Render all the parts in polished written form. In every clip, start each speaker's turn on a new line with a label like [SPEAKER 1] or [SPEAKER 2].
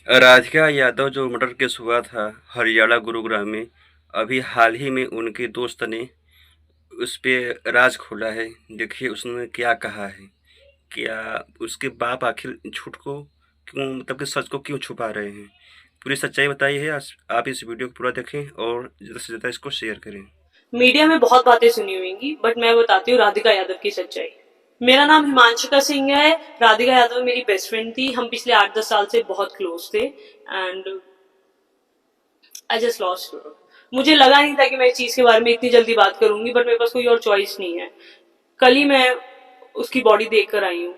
[SPEAKER 1] राधिका यादव जो murder case हुआ था हरियाणा गुरुग्राम में, अभी हाल ही में उनके दोस्त ने उस पे राज खोला है। देखिए उसने क्या कहा है। क्या उसके बाप आखिर झूठ को क्यों, मतलब कि सच को क्यों छुपा रहे हैं। पूरी सच्चाई बताई है। आप इस वीडियो को पूरा देखें और ज़्यादा से ज़्यादा इसको शेयर करें।
[SPEAKER 2] मीडिया में बहुत बातें सुनी होंगी बट मैं बताती हूँ राधिका यादव की सच्चाई। मेरा नाम हिमांशिका सिंह है। राधिका यादव मेरी बेस्ट फ्रेंड थी। हम पिछले 8-10 साल से बहुत क्लोज थे एंड आई जस्ट लॉस्ट। मुझे लगा नहीं था कि मैं इस चीज के बारे में इतनी जल्दी बात करूंगी बट मेरे पास कोई और चॉइस नहीं है। कल ही मैं उसकी बॉडी देख कर आई हूँ।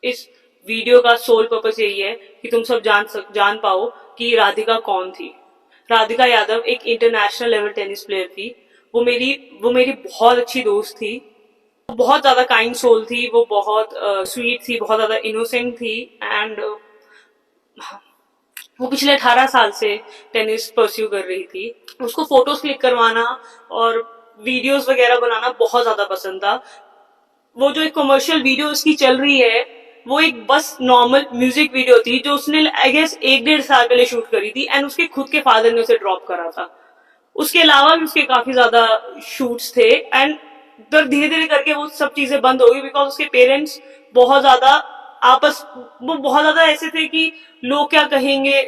[SPEAKER 2] इस वीडियो का सोल पर्पस यही है कि तुम सब जान पाओ कि राधिका कौन थी। राधिका यादव एक इंटरनेशनल लेवल टेनिस प्लेयर थी। वो मेरी वो मेरी बहुत अच्छी दोस्त थी। वो बहुत ज्यादा काइंड सोल थी। वो बहुत स्वीट थी, बहुत ज्यादा इनोसेंट थी एंड वो पिछले 18 साल से टेनिस परस्यू कर रही थी। उसको फोटोज क्लिक करवाना और वीडियोस वगैरह बनाना बहुत ज्यादा पसंद था। वो जो एक कमर्शियल वीडियो उसकी चल रही है वो एक बस नॉर्मल म्यूजिक वीडियो थी जो उसने आई गेस 1-1.5 साल पहले शूट करी थी एंड उसके खुद के फादर ने उसे ड्रॉप करा था। उसके अलावा भी उसके काफी ज्यादा शूट्स थे एंड फिर धीरे धीरे करके वो सब चीजें बंद हो गई बिकॉज उसके पेरेंट्स बहुत ज्यादा आपस वो बहुत ज्यादा ऐसे थे कि लोग क्या कहेंगे।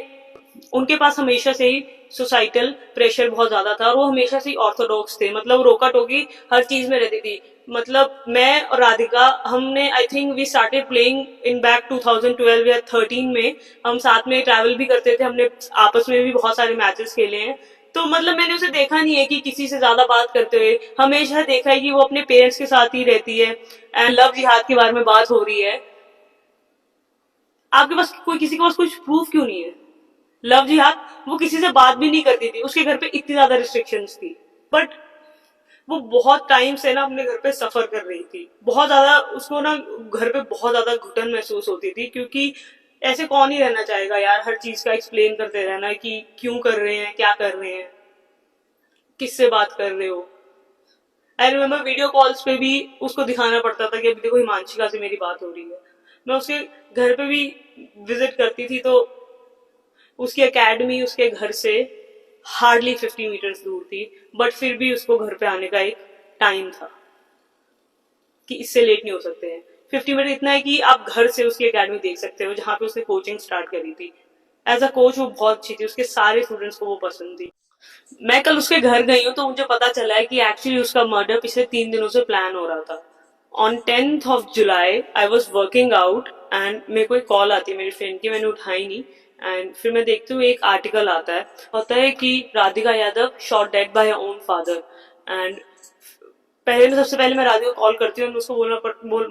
[SPEAKER 2] उनके पास हमेशा से ही सोसाइटल प्रेशर बहुत ज्यादा था और वो हमेशा से ही ऑर्थोडॉक्स थे। मतलब रोका टोकी हर चीज में रहती थी। मतलब मैं और राधिका हमने I think we started playing in back 2012 या 13 में। हम साथ में ट्रैवल भी करते थे। हमने आपस में भी बहुत सारे मैचेस खेले हैं। तो मतलब मैंने उसे देखा नहीं है कि किसी से ज्यादा बात करते हुए। हमेशा देखा है कि वो अपने पेरेंट्स के साथ ही रहती है एंड लव जिहाद के बारे में बात हो रही है। आपके पास कोई किसी के पास कुछ प्रूफ क्यों नहीं है? लव जिहाद वो किसी से बात भी नहीं करती थी। उसके घर पे इतनी ज्यादा रिस्ट्रिक्शंस थी बट वो बहुत टाइम से ना अपने घर पे सफर कर रही थी। बहुत ज्यादा उसको ना घर पे बहुत ज्यादा घुटन महसूस होती थी क्योंकि ऐसे कौन ही रहना चाहेगा यार, हर चीज का एक्सप्लेन करते रहना कि क्यों कर रहे हैं, क्या कर रहे हैं, किससे बात कर रहे हो। आई रिमेम्बर वीडियो कॉल्स पे भी उसको दिखाना पड़ता था कि अभी देखो हिमांशिका से मेरी बात हो रही है। मैं उसके घर पे भी विजिट करती थी तो उसकी एकेडमी उसके घर से हार्डली 50 मीटर्स दूर थी बट फिर भी उसको घर पे आने का एक टाइम था कि इससे लेट नहीं हो सकते हैं। 50 मीटर इतना है कि आप घर से उसकी एकेडमी देख सकते हो जहां पे उसने कोचिंग स्टार्ट करी थी। एज अ कोच वो बहुत अच्छी थी। उसके सारे स्टूडेंट्स को वो पसंद थी। मैं कल उसके घर गई हूँ तो मुझे पता चला है कि एक्चुअली उसका मर्डर पिछले 3 दिनों से प्लान हो रहा था। On 10th of July I was working out and मेरे को एक कॉल आती है मेरी फ्रेंड की। मैंने उठाई नहीं एंड फिर मैं देखती हूँ एक आर्टिकल आता है। होता है कि Radhika Yadav shot dead by her own father and सबसे पहले मैं राधिका को कॉल करती हूँ और उसको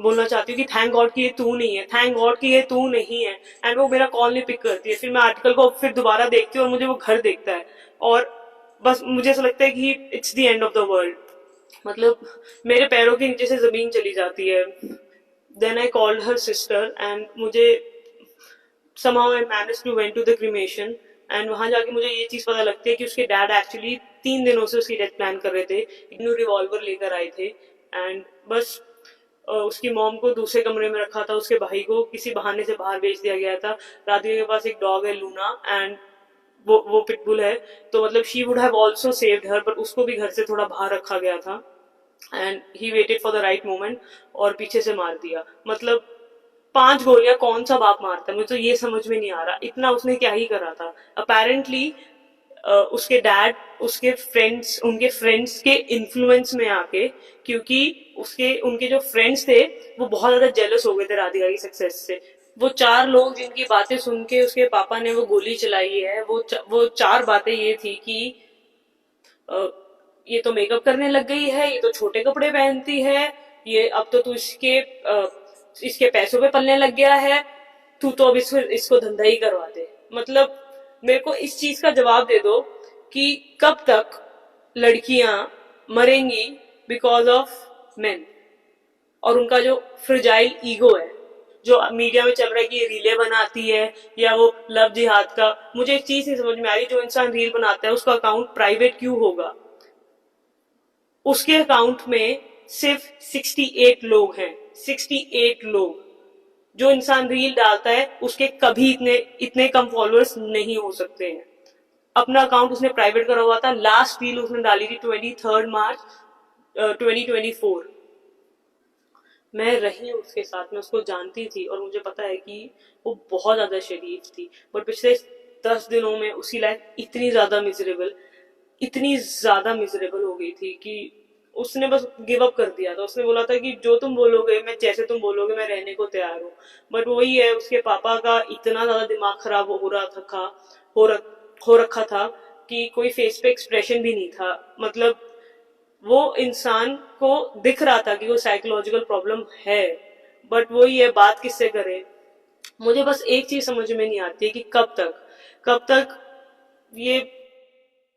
[SPEAKER 2] बोलना चाहती हूँ कि थैंक गॉड कि ये तू नहीं है, थैंक गॉड कि ये तू नहीं है। एंड वो मेरा कॉल नहीं पिक करती है। फिर मैं आर्टिकल को फिर दोबारा देखती हूँ और मुझे वो घर देखता है और बस मुझे ऐसा लगता है कि it's the end of the world. मतलब मेरे पैरों के नीचे से जमीन चली जाती है। Then I called her sister and मुझे somehow I managed to went to the cremation and वहां जाके मुझे ये चीज पता लगती है कि उसके डैड एक्चुअली 3 दिनों से उसकी डेथ प्लान कर रहे थे। एक न्यू रिवॉल्वर लेकर आए थे एंड बस उसकी मॉम को दूसरे कमरे में रखा था। उसके भाई को किसी बहाने से बाहर भेज दिया गया था। राधिका के पास एक डॉग है लूना एंड वो पिटबुल है। तो मतलब she would have also saved her पर उसको भी घर से थोड़ा बाहर रखा गया था and he waited for the right moment और पीछे से मार दिया। मतलब 5 गोलियां कौन सा बाप मारता है? मुझे तो ये समझ में नहीं आ रहा इतना उसने क्या ही करा था। अपेरेंटली उसके डैड उसके फ्रेंड्स उनके फ्रेंड्स के इन्फ्लुएंस में आके, क्योंकि उसके उनके जो फ्रेंड्स थे वो बहुत ज्यादा जेलस हो गए थे राधिका की सक्सेस से। वो 4 लोग जिनकी बातें सुन के उसके पापा ने वो गोली चलाई है वो 4 बातें ये थी कि ये तो मेकअप करने लग गई है, ये तो छोटे कपड़े पहनती है, ये अब तो तू इसके पैसों पे पलने लग गया है, तू तो अब इसको धंधा ही करवा दे। मतलब मेरे को इस चीज का जवाब दे दो कि कब तक लड़कियां मरेंगी बिकॉज ऑफ मेन और उनका जो फ्रजाइल ईगो है जो मीडिया में चल रहा है कि ये रीले बनाती है या वो लव जिहाद का। मुझे एक चीज नहीं समझ में आ रही, जो इंसान रील बनाता है उसका अकाउंट प्राइवेट क्यों होगा? उसके अकाउंट में सिर्फ 68 लोग हैं। 68 लोग जो इंसान रील डालता है उसके कभी इतने इतने कम फॉलोअर्स नहीं हो सकते हैं। अपना अकाउंट उसने प्राइवेट करा हुआ था। लास्ट रील उसने डाली थी 23 मार्च 2024। मैं रही हूँ उसके साथ में, उसको जानती थी और मुझे पता है कि वो बहुत ज्यादा शरीफ थी। पर पिछले 10 दिनों में उसकी लाइफ इतनी ज्यादा मिजरेबल हो गई थी कि उसने बस गिव अप कर दिया था। उसने बोला था कि जो तुम बोलोगे, मैं जैसे तुम बोलोगे मैं रहने को तैयार हूँ। बट वही है, उसके पापा का इतना ज्यादा दिमाग खराब हो रहा था, हो रखा था कि कोई फेस पे एक्सप्रेशन भी नहीं था। मतलब वो इंसान को दिख रहा था कि वो साइकोलॉजिकल प्रॉब्लम है, बट वो ये बात किससे करे। मुझे बस एक चीज समझ में नहीं आती है कि कब तक ये